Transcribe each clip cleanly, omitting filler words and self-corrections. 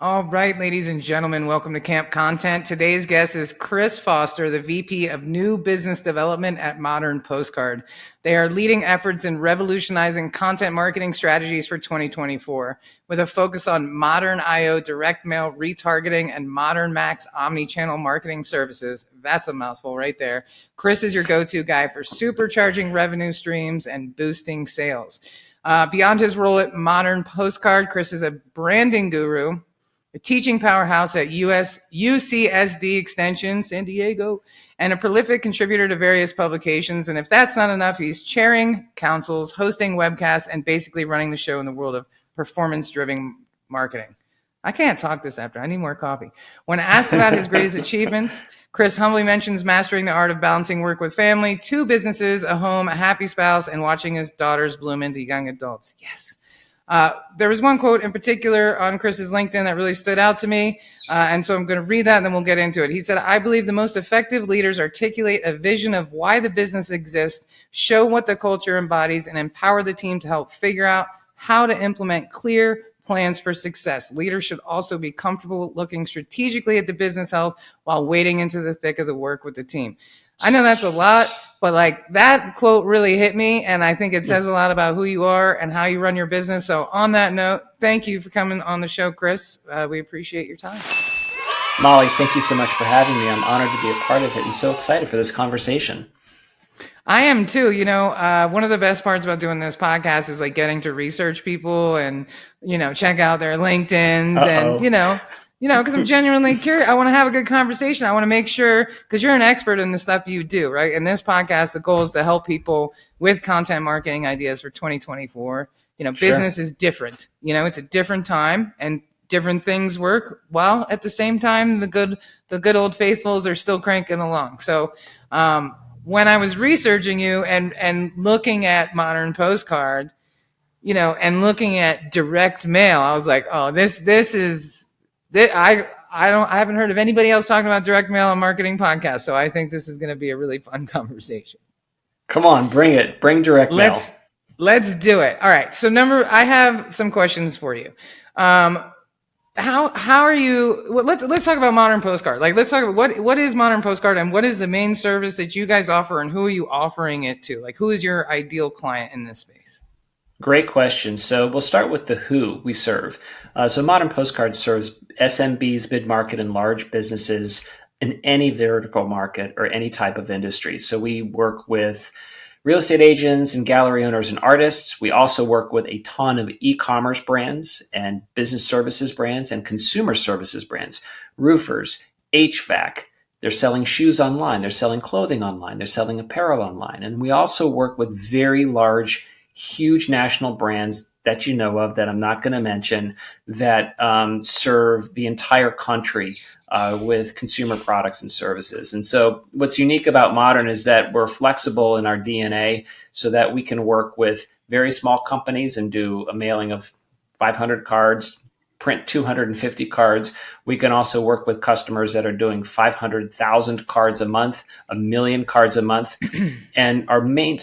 All right, ladies and gentlemen, welcome to Camp Content. Today's guest is Chris Foster, the VP of New Business Development at Modern Postcard. They are leading efforts in revolutionizing content marketing strategies for 2024 with a focus on modern IO direct mail retargeting and modern Max omni-channel marketing services. That's a mouthful right there. Chris is your go-to guy for supercharging revenue streams and boosting sales. Beyond his role at Modern Postcard, Chris is a branding guru, a teaching powerhouse at UCSD Extension, San Diego, and a prolific contributor to various publications. And if that's not enough, he's chairing councils, hosting webcasts, and basically running the show in the world of performance-driven marketing. I can't talk this after. I need more coffee. When asked about his greatest achievements, Chris humbly mentions mastering the art of balancing work with family, 2 businesses, a home, a happy spouse, and watching his daughters bloom into young adults. Yes. There was one quote in particular on Chris's LinkedIn that really stood out to me. And so I'm going to read that and then we'll get into it. He said, "I believe the most effective leaders articulate a vision of why the business exists, show what the culture embodies, and empower the team to help figure out how to implement clear plans for success. Leaders should also be comfortable looking strategically at the business health while wading into the thick of the work with the team." I know that's a lot, but like that quote really hit me. And I think it says a lot about who you are and how you run your business. So on that note, thank you for coming on the show, Chris. We appreciate your time. Molly, thank you so much for having me. I'm honored to be a part of it and so excited for this conversation. I am too. One of the best parts about doing this podcast is like getting to research people and, check out their LinkedIn's Uh-oh. and, because I'm genuinely curious. I want to have a good conversation. I want to make sure, because you're an expert in the stuff you do, right? In this podcast, the goal is to help people with content marketing ideas for 2024. Sure. Business is different. It's a different time and different things work well. At the same time, the good old faithfuls are still cranking along. So, when I was researching you and looking at Modern Postcard, and looking at direct mail, I was like, oh, this is this, I haven't heard of anybody else talking about direct mail on marketing podcasts. So I think this is going to be a really fun conversation. Come on, bring it. Bring direct mail. Let's do it. All right. So I have some questions for you. How are you? Well, let's talk about Modern Postcard. Like, let's talk about what is Modern Postcard and what is the main service that you guys offer and who are you offering it to? Like, who is your ideal client in this space? Great question. So we'll start with the who we serve. So Modern Postcard serves SMBs, mid-market, and large businesses in any vertical market or any type of industry. So we work with real estate agents and gallery owners and artists. We also work with a ton of e-commerce brands and business services brands and consumer services brands, roofers, HVAC. They're selling shoes online. They're selling clothing online. They're selling apparel online. And we also work with very large, huge national brands that you know of that I'm not going to mention that serve the entire country with consumer products and services. And so what's unique about Modern is that we're flexible in our DNA so that we can work with very small companies and do a mailing of 500 cards, print 250 cards. We can also work with customers that are doing 500,000 cards a month, 1 million cards a month. And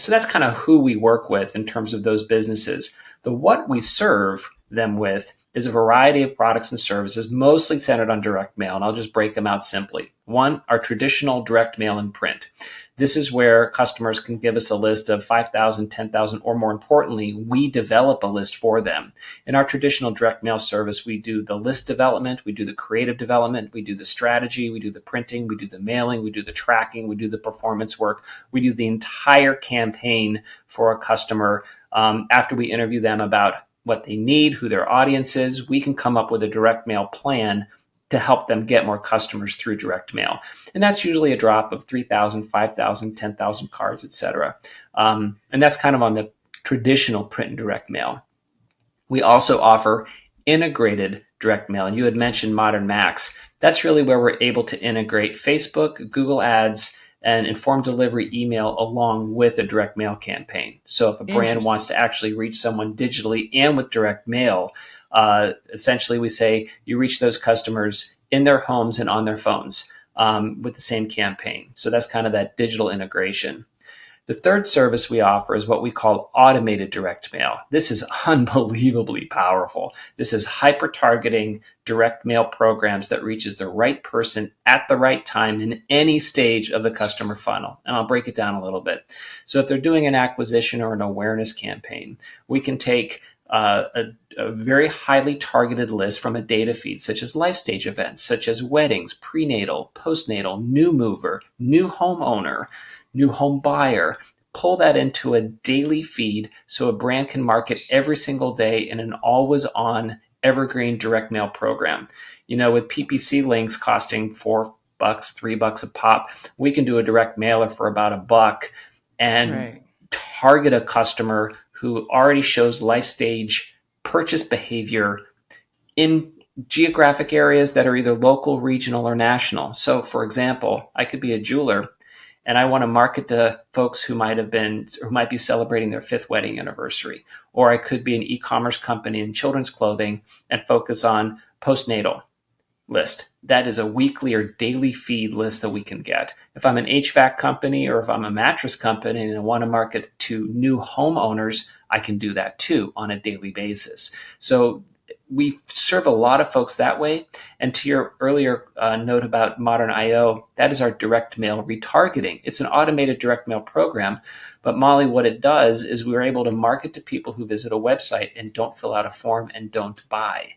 so that's kind of who we work with in terms of those businesses. What we serve them with is a variety of products and services, mostly centered on direct mail. And I'll just break them out simply. One, our traditional direct mail and print. This is where customers can give us a list of 5,000, 10,000, or more importantly, we develop a list for them. In our traditional direct mail service, we do the list development, we do the creative development, we do the strategy, we do the printing, we do the mailing, we do the tracking, we do the performance work. We do the entire campaign for a customer. After we interview them about what they need, who their audience is, we can come up with a direct mail plan to help them get more customers through direct mail. And that's usually a drop of 3,000, 5,000, 10,000 cards, et cetera. And that's kind of on the traditional print and direct mail. We also offer integrated direct mail. And you had mentioned Modern Max. That's really where we're able to integrate Facebook, Google Ads, and informed delivery email along with a direct mail campaign. So if a brand wants to actually reach someone digitally and with direct mail, essentially we say you reach those customers in their homes and on their phones with the same campaign. So that's kind of that digital integration. The third service we offer is what we call automated direct mail. This is unbelievably powerful. This is hyper targeting direct mail programs that reaches the right person at the right time in any stage of the customer funnel. And I'll break it down a little bit. So if they're doing an acquisition or an awareness campaign, we can take a very highly targeted list from a data feed, such as life stage events, such as weddings, prenatal, postnatal, new mover, new homeowner, new home buyer. Pull that into a daily feed so a brand can market every single day in an always on evergreen direct mail program. With PPC links costing $4, $3 a pop, we can do a direct mailer for about $1 and Right. target a customer who already shows life stage purchase behavior in geographic areas that are either local, regional, or national. So, for example, I could be a jeweler and I want to market to folks who might be celebrating their 5th wedding anniversary. Or I could be an e-commerce company in children's clothing and focus on postnatal list. That is a weekly or daily feed list that we can get. If I'm an HVAC company or if I'm a mattress company and I want to market to new homeowners, I can do that too on a daily basis. So we serve a lot of folks that way. And to your earlier note about Modern IO, that is our direct mail retargeting. It's an automated direct mail program. But Molly, what it does is we're able to market to people who visit a website and don't fill out a form and don't buy.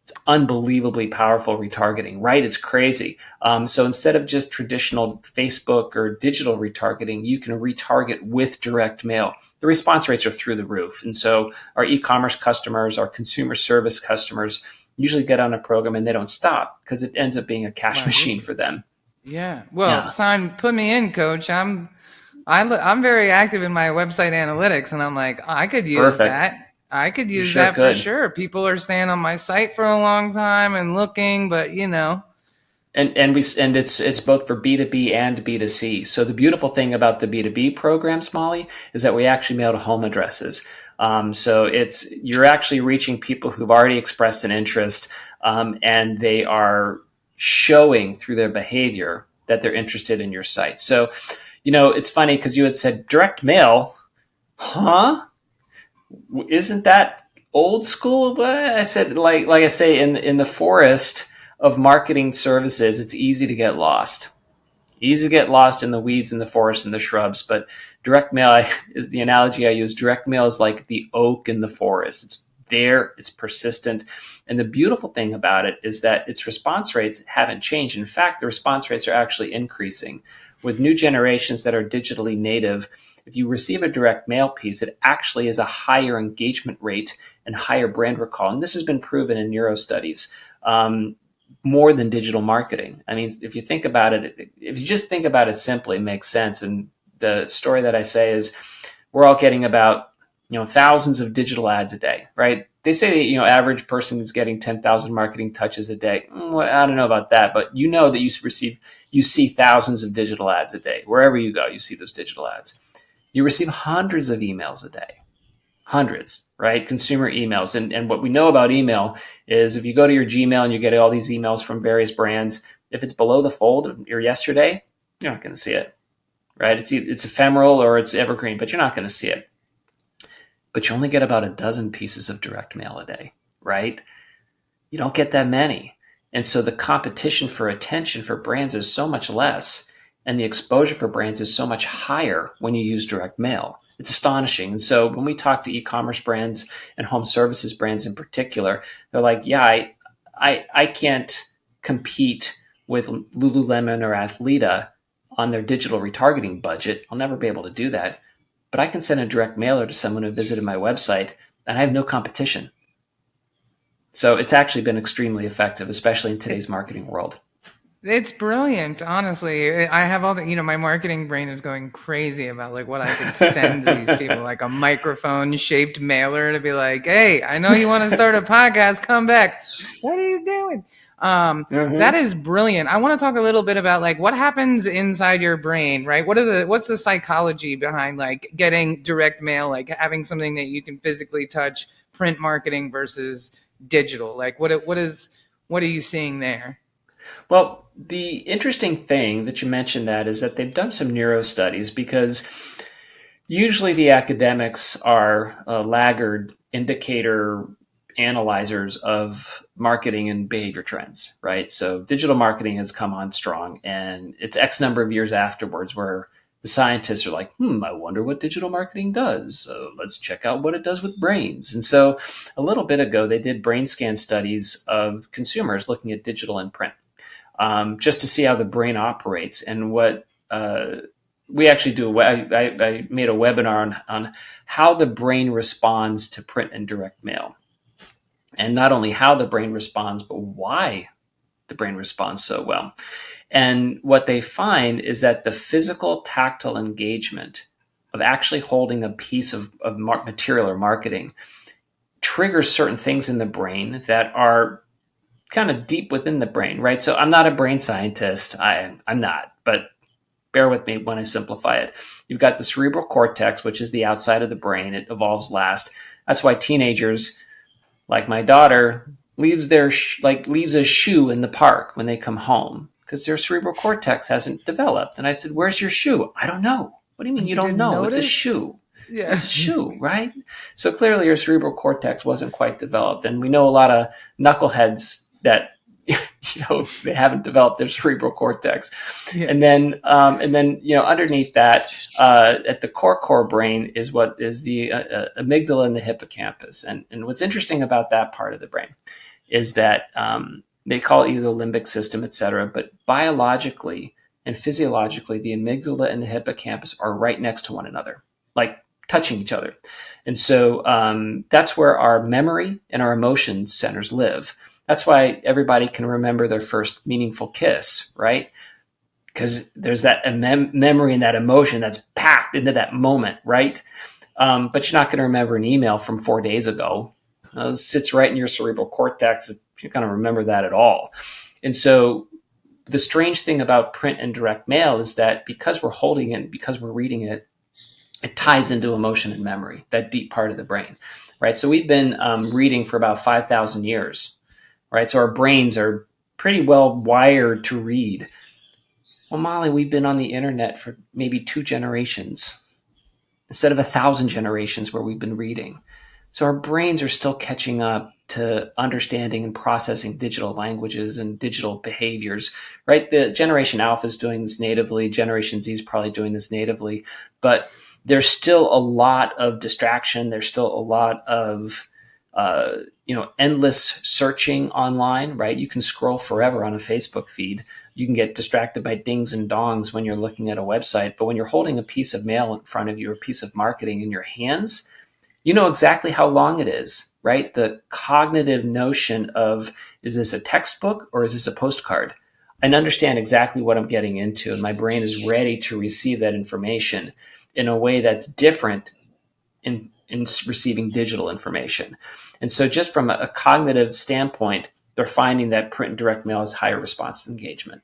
It's unbelievably powerful retargeting, right? It's crazy. So instead of just traditional Facebook or digital retargeting, you can retarget with direct mail. The response rates are through the roof. And so our e-commerce customers, our consumer service customers usually get on a program and they don't stop because it ends up being a cash machine for them. Yeah. Well, Yeah. put me in, coach. I'm very active in my website analytics, and I'm like, I could use Perfect. that. I could You use sure that for could. sure. People are staying on my site for a long time and looking, but And it's both for B2B and B2C. So the beautiful thing about the B2B programs, Molly, is that we actually mail to home addresses. So you're actually reaching people who've already expressed an interest, and they are showing through their behavior that they're interested in your site. So, it's funny because you had said direct mail, huh? Isn't that old school? But I said, like I say, in the forest of marketing services, it's easy to get lost. Easy to get lost in the weeds in the forest and the shrubs. But direct mail is the analogy I use. Direct mail is like the oak in the forest. It's there, it's persistent. And the beautiful thing about it is that its response rates haven't changed. In fact, the response rates are actually increasing. With new generations that are digitally native, if you receive a direct mail piece, it actually is a higher engagement rate and higher brand recall. And this has been proven in neuro studies. More than digital marketing. I mean, if you think about it, if you just think about it simply, it makes sense. And the story that I say is we're all getting about, thousands of digital ads a day, right? They say, average person is getting 10,000 marketing touches a day. Well, I don't know about that, but that you see thousands of digital ads a day. Wherever you go, you see those digital ads. You receive hundreds of emails a day. Hundreds, right? Consumer emails. And what we know about email is if you go to your Gmail and you get all these emails from various brands, if it's below the fold of your yesterday, you're not going to see it, right? It's ephemeral or it's evergreen, but you're not going to see it. But you only get about a dozen pieces of direct mail a day, right? You don't get that many. And so the competition for attention for brands is so much less, and the exposure for brands is so much higher when you use direct mail. It's astonishing. And so when we talk to e-commerce brands and home services brands in particular, they're like, yeah, I can't compete with Lululemon or Athleta on their digital retargeting budget. I'll never be able to do that. But I can send a direct mailer to someone who visited my website and I have no competition. So it's actually been extremely effective, especially in today's marketing world. it's brilliant. Honestly, I have all the, my marketing brain is going crazy about like what I could send to these people, like a microphone shaped mailer to be like, hey, I know you want to start a podcast, come back. What are you doing? That Mm-hmm. is brilliant. I want to talk a little bit about like what happens inside your brain, right? What's the psychology behind like getting direct mail, like having something that you can physically touch, print marketing versus digital? Like what are you seeing there? Well, the interesting thing that you mentioned that is that they've done some neuro studies because Usually the academics are laggard indicator analyzers of marketing and behavior trends, right? So digital marketing has come on strong, and it's X number of years afterwards where the scientists are like, I wonder what digital marketing does. So let's check out what it does with brains. And so a little bit ago, they did brain scan studies of consumers looking at digital and print, just to see how the brain operates. And what we actually do, I made a webinar on how the brain responds to print and direct mail. And not only how the brain responds, but why the brain responds so well. And what they find is that the physical tactile engagement of actually holding a piece of material or marketing triggers certain things in the brain that are kind of deep within the brain, right? So I'm not a brain scientist. I'm not, but bear with me when I simplify it. You've got the cerebral cortex, which is the outside of the brain. It evolves last. That's why teenagers, like my daughter, leaves a shoe in the park when they come home because their cerebral cortex hasn't developed. And I said, "Where's your shoe?" "I don't know." "What do you mean you don't know? Notice? It's a shoe." Yeah. It's a shoe, right? So clearly your cerebral cortex wasn't quite developed. And we know a lot of knuckleheads that they haven't developed their cerebral cortex. Yeah. And then underneath that, at the core brain is what is the amygdala and the hippocampus. And what's interesting about that part of the brain is that they call it the limbic system, et cetera. But biologically and physiologically, the amygdala and the hippocampus are right next to one another, like touching each other. And so that's where our memory and our emotion centers live. That's why everybody can remember their first meaningful kiss, right? Because there's that memory and that emotion that's packed into that moment, right? But you're not going to remember an email from 4 days ago. It sits right in your cerebral cortex. You're going to remember that at all. And so the strange thing about print and direct mail is that because we're holding it, because we're reading it, it ties into emotion and memory, that deep part of the brain, right? So we've been reading for about 5,000 years. Right, so our brains are pretty well wired to read. Well, Molly, we've been on the internet for maybe 2 generations instead of 1,000 generations where we've been reading. So our brains are still catching up to understanding and processing digital languages and digital behaviors, right? The Generation Alpha is doing this natively. Generation Z is probably doing this natively. But there's still a lot of distraction. There's still a lot of endless searching online, right? You can scroll forever on a Facebook feed. You can get distracted by dings and dongs when you're looking at a website. But when you're holding a piece of mail in front of you, or a piece of marketing in your hands, you know exactly how long it is, right? The cognitive notion of, is this a textbook or is this a postcard? I understand exactly what I'm getting into, and my brain is ready to receive that information in a way that's different in receiving digital information. And so just from a cognitive standpoint, they're finding that print and direct mail has higher response engagement.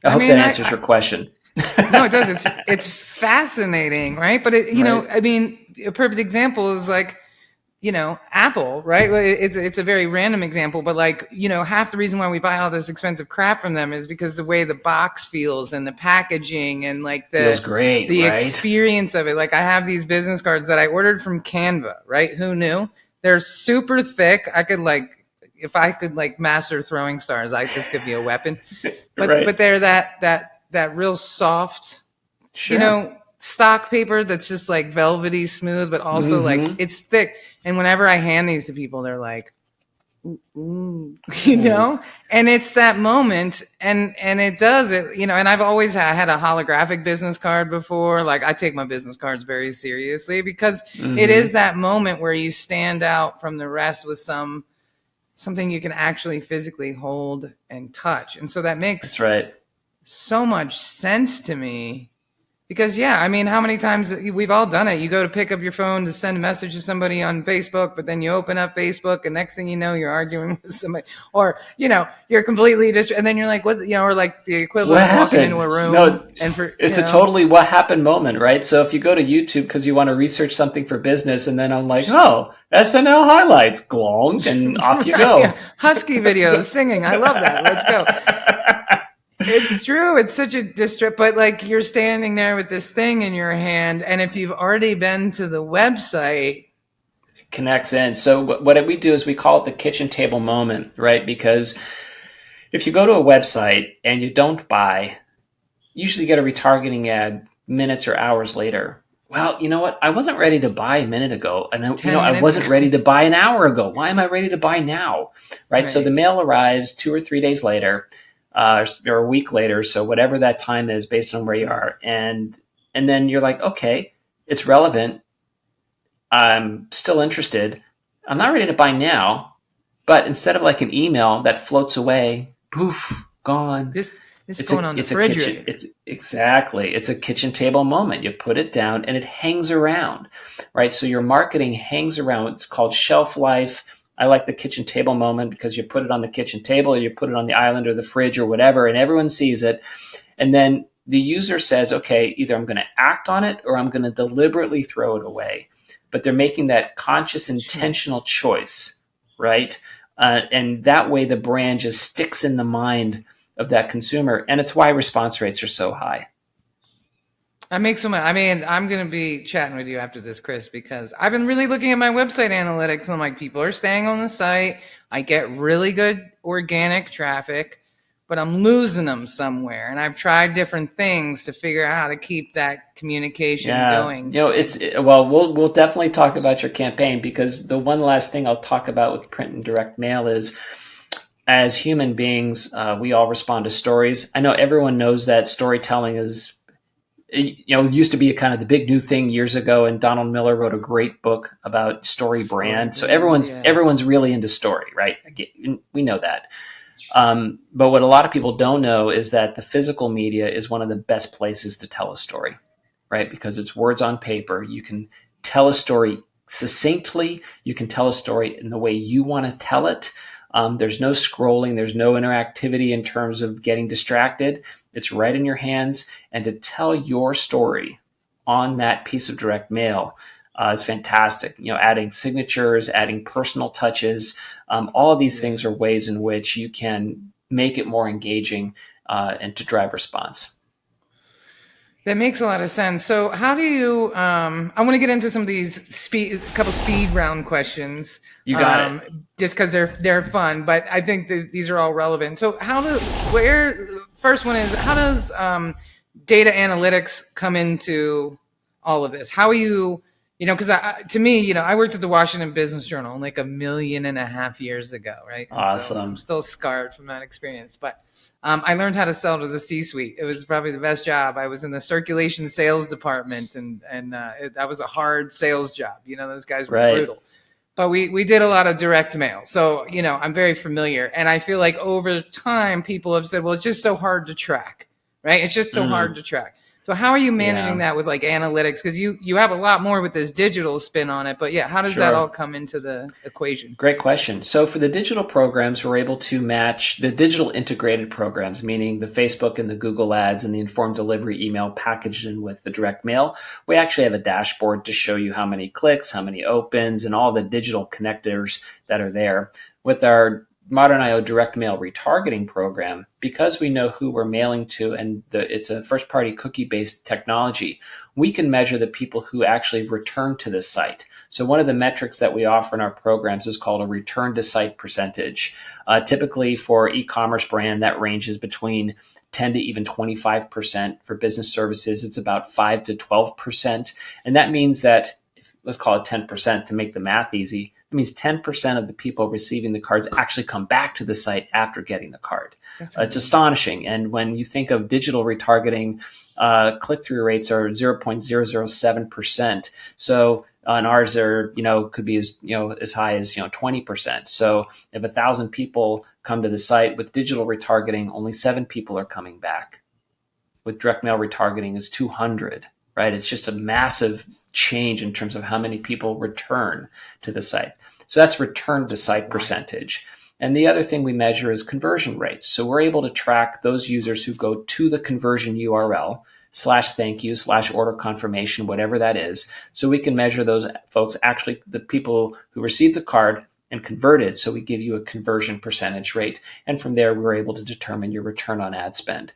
I hope that answers your question. No, it does. It's fascinating, right? But a perfect example is like, Apple, right? It's a very random example, but half the reason why we buy all this expensive crap from them is because the way the box feels and the packaging and feels great, the right? experience of it. Like I have these business cards that I ordered from Canva, right? Who knew? They're super thick. I could if I could master throwing stars, this could be a weapon. But right. But they're that real soft, sure. Stock paper that's just velvety smooth, but also it's thick. And whenever I hand these to people, they're like, ooh, and it's that moment. And it does it, and I've always had a holographic business card before. Like I take my business cards very seriously because it is that moment where you stand out from the rest with something you can actually physically hold and touch. And so that makes so much sense to me. Because, how many times we've all done it. You go to pick up your phone to send a message to somebody on Facebook, but then you open up Facebook and next thing you know, you're arguing with somebody or, you're completely and then you're like, what, or like the equivalent of walking into a room. No, it's a totally what happened moment, right? So if you go to YouTube because you want to research something for business and then I'm like, oh, SNL highlights, glong, and off you go. Yeah. Husky videos, singing. I love that. Let's go. It's true. It's such a distress, but like you're standing there with this thing in your hand, and if you've already been to the website, Connects in. So what we do is we call it the kitchen table moment, right? Because if you go to a website and you don't buy, you usually get a retargeting ad minutes or hours later. Well, you know what? I wasn't ready to buy a minute ago, and I 10 minutes wasn't ago. ready to buy an hour ago. Why am I ready to buy now? Right. So Right. the mail arrives 2 or 3 days later, or a week later. So whatever that time is, based on where you are, and then you're like, okay, it's relevant. I'm still interested. I'm not ready to buy now, but instead of like an email that floats away, poof, gone. This is going on the It's a kitchen. refrigerator. It's a kitchen table moment. You put it down and it hangs around, right? So your marketing hangs around. It's called shelf life. I like the kitchen table moment because you put it on the kitchen table, or you put it on the island or the fridge or whatever, and everyone sees it. And then the user says, okay, either I'm going to act on it or I'm going to deliberately throw it away. But they're making that conscious, intentional choice, right? And that way the brand just sticks in the mind of that consumer. And it's why response rates are so high. I make so much. I mean, I'm going to be chatting with you after this, Chris, because I've been really looking at my website analytics. And I'm like, people are staying on the site. I get really good organic traffic, but I'm losing them somewhere. And I've tried different things to figure out how to keep that communication going. We'll definitely talk about your campaign, because the one last thing I'll talk about with print and direct mail is, as human beings, we all respond to stories. I know everyone knows that storytelling is, used to be a kind of the big new thing years ago, and Donald Miller wrote a great book about story brand. So everyone's really into story, right? We know that. But what a lot of people don't know is that the physical media is one of the best places to tell a story, right? Because it's words on paper. You can tell a story succinctly. You can tell a story in the way you want to tell it. There's no scrolling. There's no interactivity in terms of getting distracted. It's right in your hands. And to tell your story on that piece of direct mail is fantastic. Adding signatures, adding personal touches, all of these things are ways in which you can make it more engaging and to drive response. That makes a lot of sense. So, how do you? I want to get into some of these couple speed round questions. You got it. Just because they're fun, but I think that these are all relevant. So, first one is, how does data analytics come into all of this? How are you? Because to me, I worked at the Washington Business Journal like 1.5 million years ago, right? And Awesome. So I'm still scarred from that experience, but. I learned how to sell to the C-suite. It was probably the best job. I was in the circulation sales department, and that was a hard sales job. Those guys were brutal. But we did a lot of direct mail. So, I'm very familiar. And I feel like over time, people have said, well, it's just so hard to track, right? It's just so hard to track. So how are you managing that with like analytics? Because you have a lot more with this digital spin on it. But yeah, how does that all come into the equation? Great question. So for the digital programs, we're able to match the digital integrated programs, meaning the Facebook and the Google ads and the informed delivery email packaged in with the direct mail. We actually have a dashboard to show you how many clicks, how many opens, and all the digital connectors that are there. With our Modern IO direct mail retargeting program, because we know who we're mailing to, and it's a first-party cookie-based technology, we can measure the people who actually return to the site. So one of the metrics that we offer in our programs is called a return to site percentage. Typically for e-commerce brand, that ranges between 10 to even 25%. For business services, it's about 5 to 12%. And that means that, let's call it 10% to make the math easy, it means 10% of the people receiving the cards actually come back to the site after getting the card. It's astonishing. And when you think of digital retargeting, click-through rates are 0.007%. So on ours, could be as high as 20%. So if 1,000 people come to the site with digital retargeting, only 7 people are coming back. With direct mail retargeting, it's 200. Right? It's just a massive change in terms of how many people return to the site. So that's return to site percentage. And the other thing we measure is conversion rates. So we're able to track those users who go to the conversion URL /thank you /order confirmation, whatever that is. So we can measure those folks, actually the people who receive the card and converted. So we give you a conversion percentage rate. And from there, we're able to determine your return on ad spend.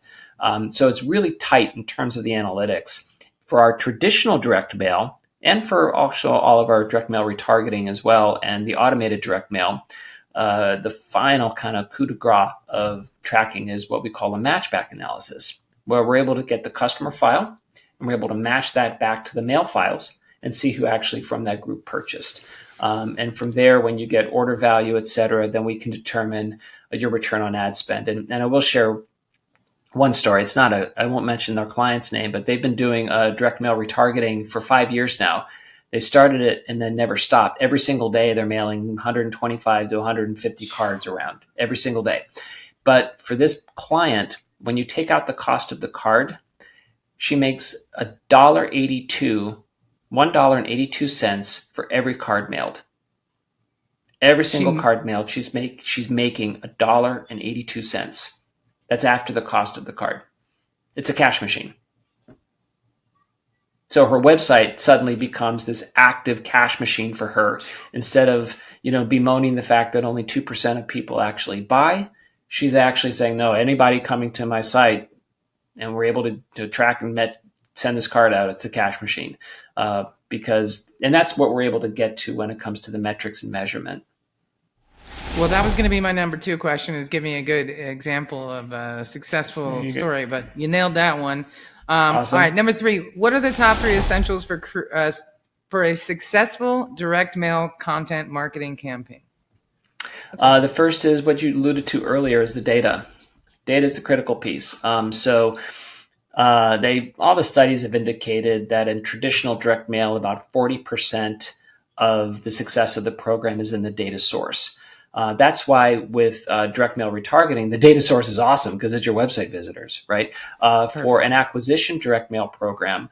So it's really tight in terms of the analytics. For our traditional direct mail, and for also all of our direct mail retargeting as well, and the automated direct mail, the final kind of coup de grace of tracking is what we call a matchback analysis, where we're able to get the customer file and we're able to match that back to the mail files and see who actually from that group purchased. And from there, when you get order value, et cetera, then we can determine your return on ad spend. And I will share one story. It's not I won't mention their client's name, but they've been doing direct mail retargeting for 5 years now. They started it and then never stopped. Every single day, they're mailing 125 to 150 cards around every single day. But for this client, when you take out the cost of the card, she makes $1.82 for every card mailed. Every single card mailed, she's making $1.82. That's after the cost of the card. It's a cash machine. So her website suddenly becomes this active cash machine for her. Instead of, bemoaning the fact that only 2% of people actually buy, she's actually saying, no, anybody coming to my site, and we're able to track and send this card out, it's a cash machine. And that's what we're able to get to when it comes to the metrics and measurement. Well, that was going to be my number 2 question, is give me a good example of a successful story, but you nailed that one. Awesome. All right, number 3, what are the top 3 essentials for a successful direct mail content marketing campaign? The first is what you alluded to earlier, is the data. Data is the critical piece. All the studies have indicated that in traditional direct mail, about 40% of the success of the program is in the data source. That's why with direct mail retargeting, the data source is awesome because it's your website visitors, right? For an acquisition direct mail program,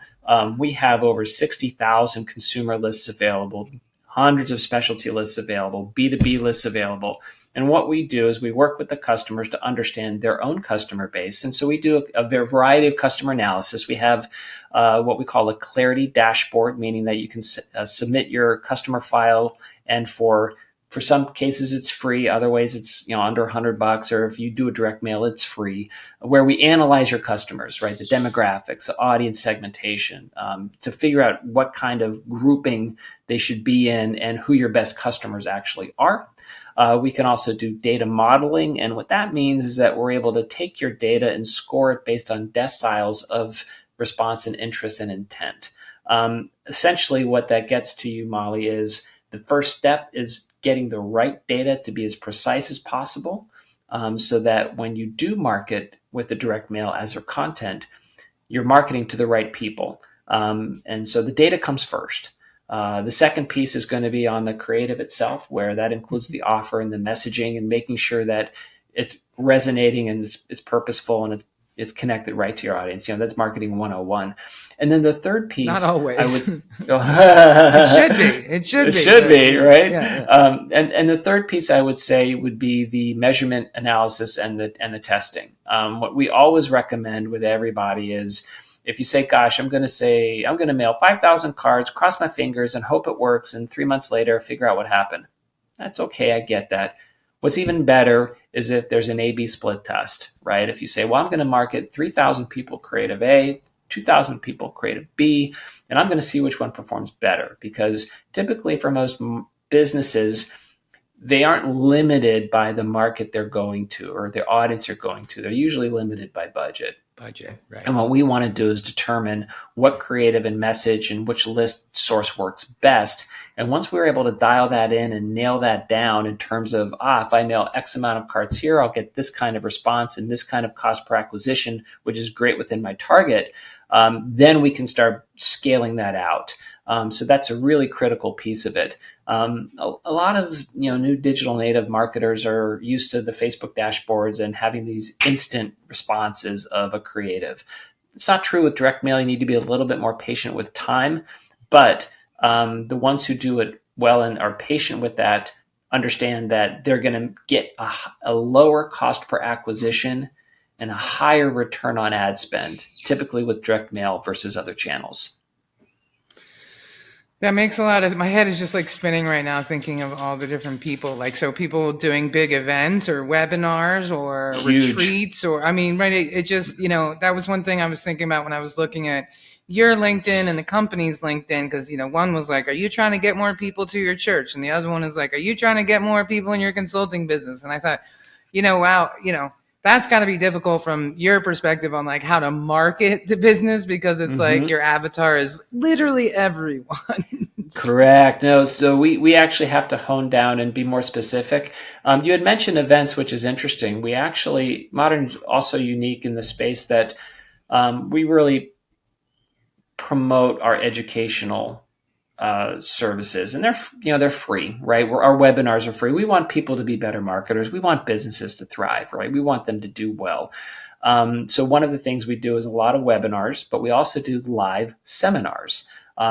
we have over 60,000 consumer lists available, hundreds of specialty lists available, B2B lists available. And what we do is we work with the customers to understand their own customer base. And so we do a variety of customer analysis. We have what we call a clarity dashboard, meaning that you can submit your customer file, and for some cases it's free, other ways it's under $100, or if you do a direct mail, it's free, where we analyze your customers, right? The demographics, the audience segmentation, to figure out what kind of grouping they should be in and who your best customers actually are. We can also do data modeling, and what that means is that we're able to take your data and score it based on deciles of response and interest and intent. Essentially, what that gets to you, Molly, is the first step is getting the right data to be as precise as possible, so that when you do market with the direct mail as your content, you're marketing to the right people. And so the data comes first. The second piece is going to be on the creative itself, where that includes the offer and the messaging and making sure that it's resonating and it's purposeful and it's connected right to your audience. That's marketing 101. And then the third piece, not always, it should be, right? Yeah. And the third piece I would say would be the measurement analysis and the testing. What we always recommend with everybody is, if you say, gosh, I'm going to mail 5,000 cards, cross my fingers and hope it works, and 3 months later, figure out what happened. That's okay. I get that. What's even better is if there's an A/B split test, right? If you say, well, I'm going to market 3,000 people creative A, 2,000 people creative B, and I'm going to see which one performs better. Because typically for most businesses, they aren't limited by the market they're going to or the audience they're going to. They're usually limited by budget. Right. And what we want to do is determine what creative and message and which list source works best. And once we're able to dial that in and nail that down in terms of, if I mail X amount of cards here, I'll get this kind of response and this kind of cost per acquisition, which is great within my target, then we can start scaling that out. So that's a really critical piece of it. A lot of new digital native marketers are used to the Facebook dashboards and having these instant responses of a creative. It's not true with direct mail. You need to be a little bit more patient with time, but the ones who do it well and are patient with that understand that they're going to get a lower cost per acquisition and a higher return on ad spend, typically with direct mail versus other channels. That makes a lot of, my head is just like spinning right now thinking of all the different people. Like, so people doing big events or webinars or Huge. retreats, or, I mean, right. It just, that was one thing I was thinking about when I was looking at your LinkedIn and the company's LinkedIn. Cause, one was like, are you trying to get more people to your church? And the other one is like, are you trying to get more people in your consulting business? And I thought, wow, that's got to be difficult from your perspective on like how to market the business, because it's like Hmm. your avatar is literally everyone. Correct. No, so we actually have to hone down and be more specific. You had mentioned events, which is interesting. We actually, Modern's also unique in the space that we really promote our educational services, and they're free, right? Our webinars are free. We want people to be better marketers. We want businesses to thrive, right? We want them to do well. So one of the things we do is a lot of webinars, but we also do live seminars.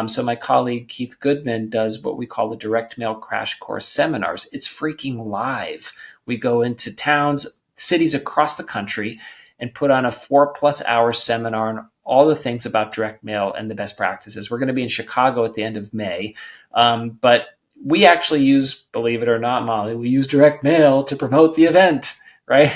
So my colleague Keith Goodman does what we call the direct mail crash course seminars. It's freaking live. We go into towns, cities across the country, and put on a 4+ hour seminar on all the things about direct mail and the best practices. We're going to be in Chicago at the end of May, but we actually use, believe it or not, Molly, we use direct mail to promote the event, right?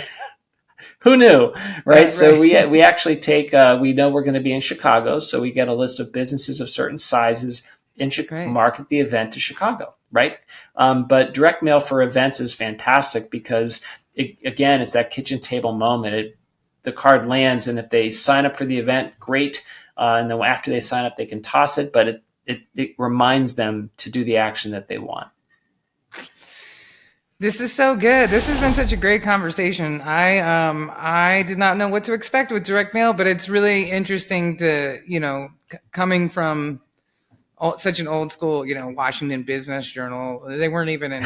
Who knew, right? So Right. we actually take, we know we're going to be in Chicago, so we get a list of businesses of certain sizes and Great. market the event to Chicago, right? But direct mail for events is fantastic because, again, it's that kitchen table moment. The card lands, and if they sign up for the event, great. And then after they sign up, they can toss it, but it reminds them to do the action that they want. This is so good. This has been such a great conversation. I did not know what to expect with direct mail, but it's really interesting to, coming from such an old school, Washington Business Journal. They weren't even in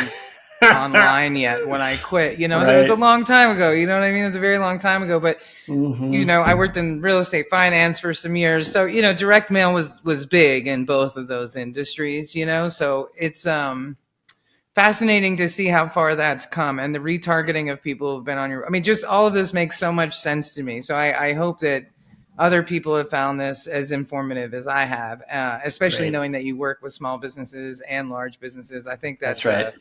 online yet when I quit, so it was a Right. long time ago. You know what I mean? It was a very long time ago, but Mm-hmm. I worked in real estate finance for some years. So, direct mail was big in both of those industries, so it's fascinating to see how far that's come, and the retargeting of people who've been on your, I mean, just all of this makes so much sense to me. So I hope that other people have found this as informative as I have, especially Great. knowing that you work with small businesses and large businesses. I think That's that's right.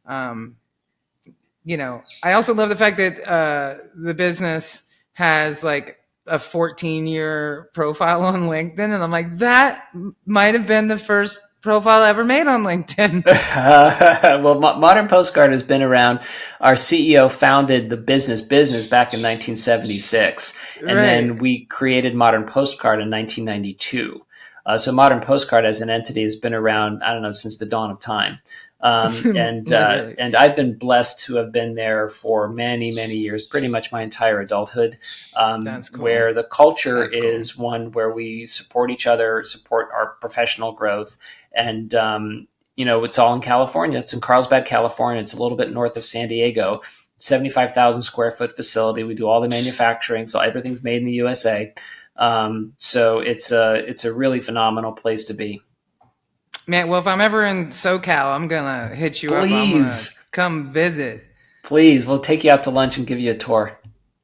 um, I also love the fact that the business has like a 14-year profile on LinkedIn. And I'm like, that might have been the first profile ever made on LinkedIn. Well, Modern Postcard has been around. Our CEO founded the business back in 1976, and Right. then we created Modern Postcard in 1992. So Modern Postcard as an entity has been around, I don't know, since the dawn of time. Literally. And I've been blessed to have been there for many years, pretty much my entire adulthood, That's cool. where the culture That's cool. is one where we support each other, support our professional growth, and it's all in California. It's in Carlsbad, California. It's a little bit north of San Diego. 75,000 square foot facility. We do all the manufacturing, so everything's made in the USA. So it's a really phenomenal place to be. Man, well, if I'm ever in SoCal, I'm going to hit you up. I'm going to Please, come visit. please, we'll take you out to lunch and give you a tour.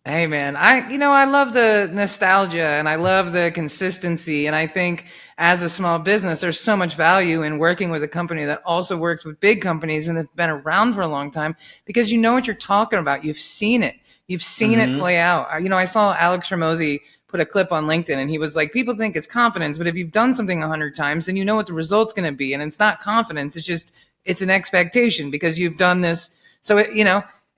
Hey man, I love the nostalgia and I love the consistency, and I think as a small business there's so much value in working with a company that also works with big companies and have been around for a long time, because you know what you're talking about. You've seen it. You've seen it Mm-hmm. play out. I saw Alex Ramosi put a clip on LinkedIn and he was like, people think it's confidence, but if you've done something 100 times then you know what the result's going to be, and it's not confidence, it's an expectation because you've done this. So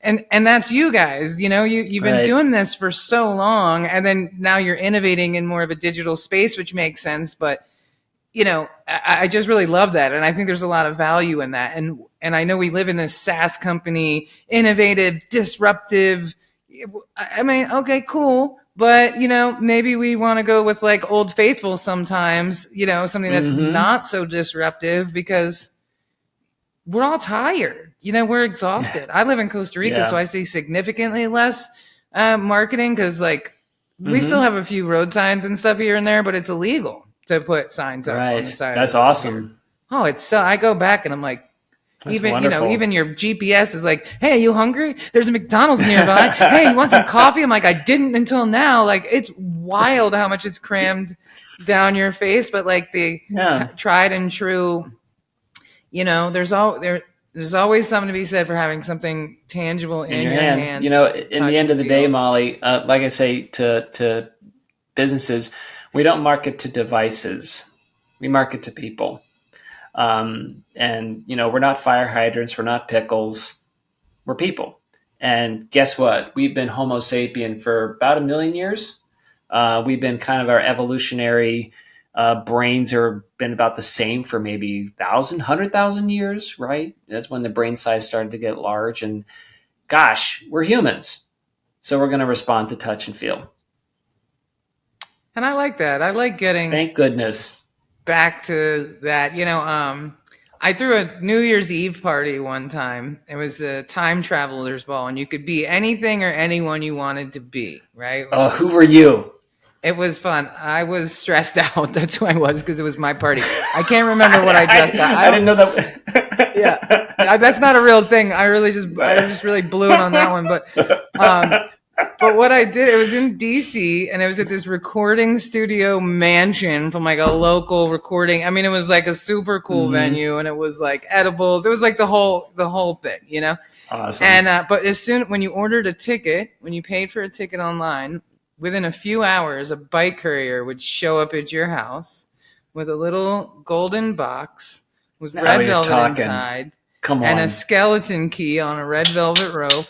and that's you guys. You've been Right. doing this for so long, and then now you're innovating in more of a digital space, which makes sense. But I just really love that, and I think there's a lot of value in that. And I know we live in this SaaS company, innovative, disruptive. I mean, okay, cool. But maybe we want to go with like Old Faithful sometimes. Something that's Mm-hmm. not so disruptive, because we're all tired. We're exhausted. I live in Costa Rica, so Yeah. I see significantly less marketing, because like we still Mm-hmm. have a few road signs and stuff here and there, but it's illegal to put signs up on the Right. side of the That's road here. awesome. Oh, it's so, I go back and I'm like, That's wonderful. Even your GPS is like, hey, you hungry? There's a McDonald's nearby. Hey, you want some coffee? I'm like, I didn't until now. Like, it's wild how much it's crammed down your face. But like the tried and true, there's always something to be said for having something tangible in your hand. In the end of the day, Molly, like I say to businesses, we don't market to devices. We market to people. We're not fire hydrants. We're not pickles. We're people. And guess what? We've been Homo sapien for about 1 million years. We've been kind of our evolutionary brains have been about the same for maybe 100,000 years, right? That's when the brain size started to get large. And gosh, we're humans. So we're going to respond to touch and feel. And I like that. I like getting... Thank goodness. Back to that, I threw a New Year's Eve party one time. It was a time traveler's ball, and you could be anything or anyone you wanted to be, right? Oh, who were you? It was fun. I was stressed out. That's who I was because it was my party. I can't remember what I dressed up. I didn't know that. Yeah, that's not a real thing. I just really blew it on that one. But what I did, it was in DC, and it was at this recording studio mansion from like a local recording. I mean, it was like a super cool venue, and it was like edibles. It was like the whole thing, Awesome. And but when you paid for a ticket online, within a few hours, a bike courier would show up at your house with a little golden box with red velvet inside, and a skeleton key on a red velvet rope,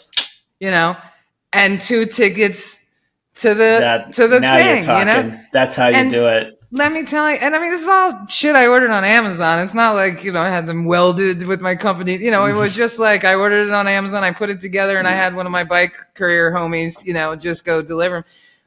and 2 tickets to the thing, That's how you do it. Let me tell you, and I mean, this is all shit I ordered on Amazon. It's not like, I had them welded with my company. It was just like I ordered it on Amazon, I put it together, and I had one of my bike courier homies, just go deliver them.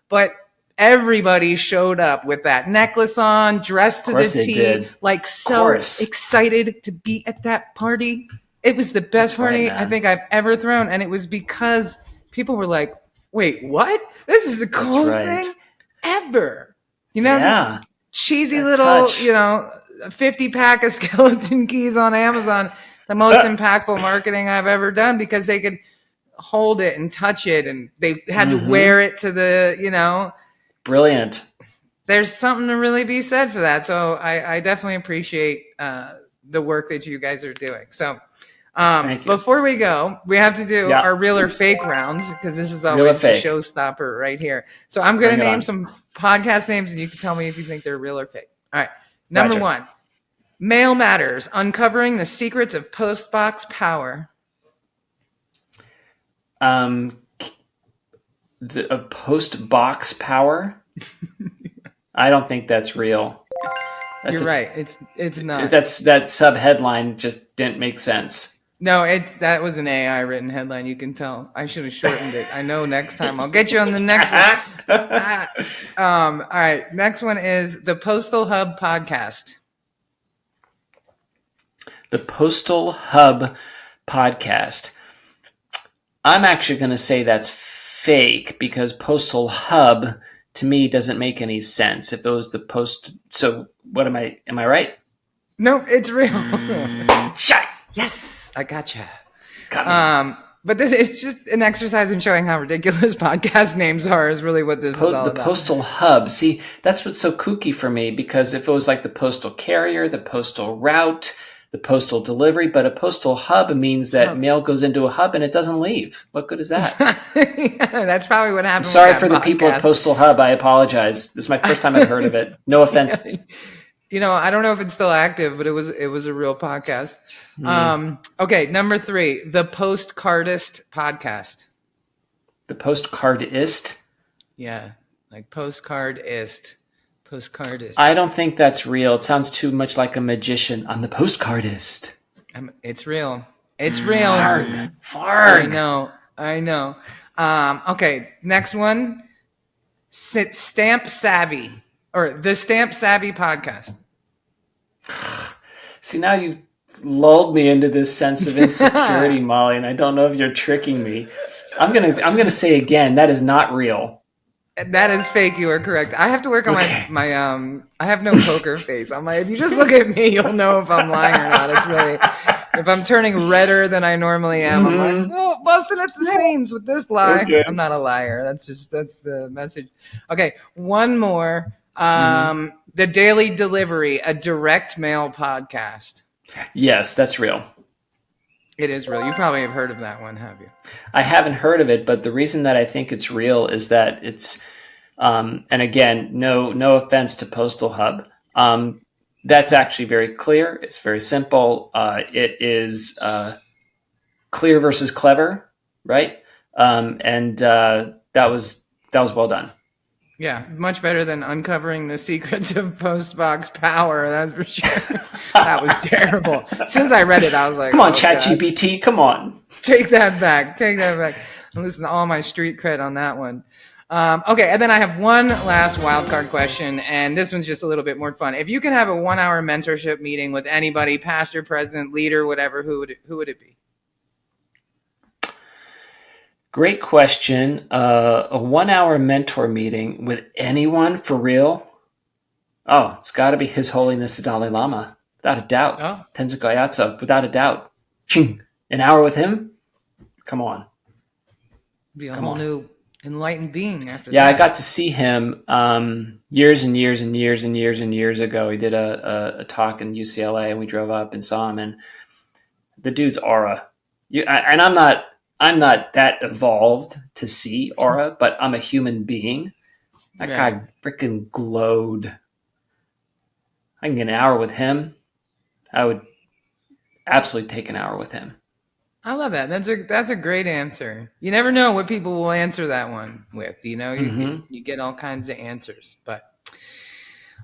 But everybody showed up with that necklace on, dressed to the T, like so excited to be at that party. It was the best party I think I've ever thrown, and it was because people were like, wait, what? This is the coolest thing ever. This cheesy little, 50-pack of skeleton keys on Amazon, the most impactful marketing I've ever done, because they could hold it and touch it, and they had to wear it to the, Brilliant. There's something to really be said for that. So I definitely appreciate the work that you guys are doing. So before we go, we have to do our real or fake rounds, because this is always the showstopper right here. So I'm going to name some podcast names, and you can tell me if you think they're real or fake. All right. Number 1, Mail Matters, Uncovering the Secrets of Postbox Power. The post box power. I don't think that's real. You're right. It's not. That sub headline just didn't make sense. No, that was an AI written headline. You can tell. I should have shortened it. I know next time I'll get you on the next one. All right. Next one is the Postal Hub Podcast. The Postal Hub Podcast. I'm actually going to say that's fake, because Postal Hub to me doesn't make any sense. If it was the post, so what am I right? Nope, it's real. Shut. Yes, I gotcha. Got me. But it's just an exercise in showing how ridiculous podcast names are is really what this is all about. The Postal Hub. See, that's what's so kooky for me, because if it was like the postal carrier, the postal route, the postal delivery, but a postal hub means that mail goes into a hub and it doesn't leave. What good is that? That's probably what happened. Sorry for the people at Postal Hub. I apologize. This is my first time I've heard of it. No offense. I don't know if it's still active, but it was a real podcast. Okay, number 3, the Postcardist Podcast. The Postcardist? Yeah, like postcardist. Postcardist. I don't think that's real. It sounds too much like a magician. I'm the postcardist. It's real. It's real. Farg. I know. Okay, next one. Stamp Savvy, or the Stamp Savvy Podcast. See, now you've lulled me into this sense of insecurity, Molly, and I don't know if you're tricking me. I'm gonna say again, that is not real. That is fake. You are correct. I have to work on my I have no poker face. I'm like, if you just look at me, you'll know if I'm lying or not. It's If I'm turning redder than I normally am, I'm like, oh, busting at the seams with this lie. Okay. I'm not a liar. That's the message. Okay, one more. The Daily Delivery, a direct mail podcast. Yes, that's real. It is real. You probably have heard of that one, have you? I haven't heard of it, but the reason that I think it's real is that it's, and again, no offense to Postal Hub. That's actually very clear. It's very simple. It is clear versus clever, right? And that was well done. Yeah, much better than uncovering the secrets of Postbox Power. That's for sure. That was terrible. As soon as I read it, I was like, "Come on, ChatGPT, come on, take that back, and listen to all my street cred on that one." Okay, and then I have one last wildcard question, and this one's just a little bit more fun. If you can have a 1-hour mentorship meeting with anybody, pastor, president, leader, whatever, who would it be? Great question. A 1-hour mentor meeting with anyone for real? Oh, it's got to be His Holiness the Dalai Lama, without a doubt. Oh. Tenzin Gyatso, without a doubt. Ching. An hour with him? Come on. Be a whole new enlightened being after that. Yeah, I got to see him years and years and years and years and years ago. He did a talk in UCLA, and we drove up and saw him. And the dude's aura. And I'm not that evolved to see aura, but I'm a human being. That guy freaking glowed. I can get an hour with him. I would absolutely take an hour with him. I love that. That's a great answer. You never know what people will answer that one with. You know, you get all kinds of answers. But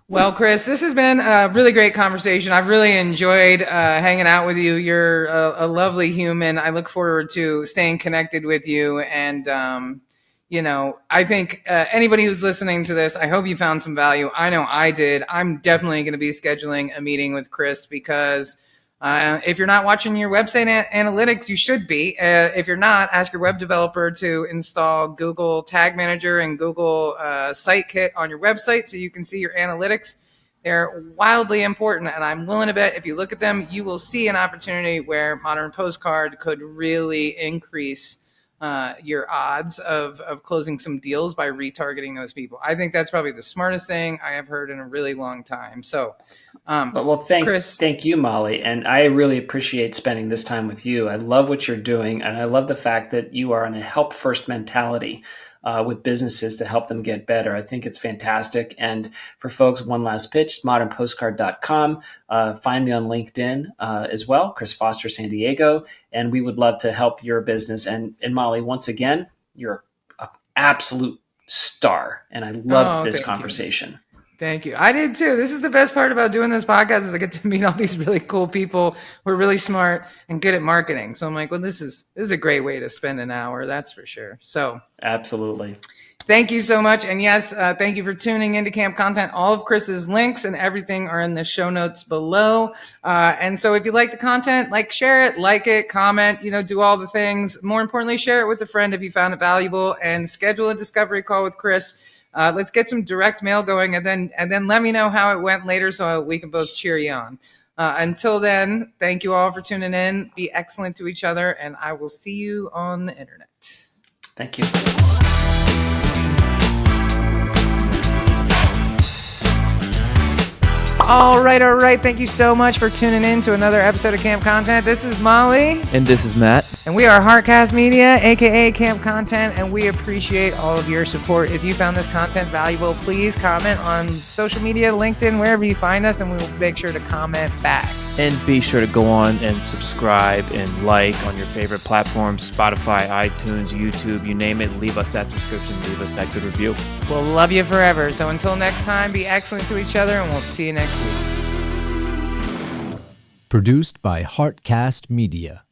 well, Chris, this has been a really great conversation. I've really enjoyed hanging out with you. You're a lovely human. I look forward to staying connected with you. And, I think anybody who's listening to this, I hope you found some value. I know I did. I'm definitely going to be scheduling a meeting with Chris because if you're not watching your website analytics, you should be. If you're not, ask your web developer to install Google Tag Manager and Google Site Kit on your website so you can see your analytics. They're wildly important, and I'm willing to bet if you look at them, you will see an opportunity where Modern Postcard could really increase your odds of closing some deals by retargeting those people. I think that's probably the smartest thing I have heard in a really long time. So, thank you, Molly. And I really appreciate spending this time with you. I love what you're doing. And I love the fact that you are in a help first mentality with businesses to help them get better. I think it's fantastic. And for folks, one last pitch, modernpostcard.com. Find me on LinkedIn as well, Chris Foster San Diego. And we would love to help your business. And Molly, once again, you're an absolute star. And I loved this conversation. Thank you. I did too. This is the best part about doing this podcast is I get to meet all these really cool people who are really smart and good at marketing. So I'm like, well, this is a great way to spend an hour. That's for sure. So absolutely. Thank you so much. And yes, thank you for tuning into Camp Content. All of Chris's links and everything are in the show notes below. And so if you like the content, share it, like it, comment, do all the things. More importantly, share it with a friend if you found it valuable and schedule a discovery call with Chris. Let's get some direct mail going and then let me know how it went later so we can both cheer you on. Until then, thank you all for tuning in. Be excellent to each other, and I will see you on the internet. Thank you. All right. Thank you so much for tuning in to another episode of Camp Content. This is Molly. And this is Matt. And we are Heartcast Media, a.k.a. Camp Content, and we appreciate all of your support. If you found this content valuable, please comment on social media, LinkedIn, wherever you find us, and we will make sure to comment back. And be sure to go on and subscribe and like on your favorite platforms, Spotify, iTunes, YouTube, you name it. Leave us that subscription. Leave us that good review. We'll love you forever. So until next time, be excellent to each other, and we'll see you next week. Produced by Heartcast Media.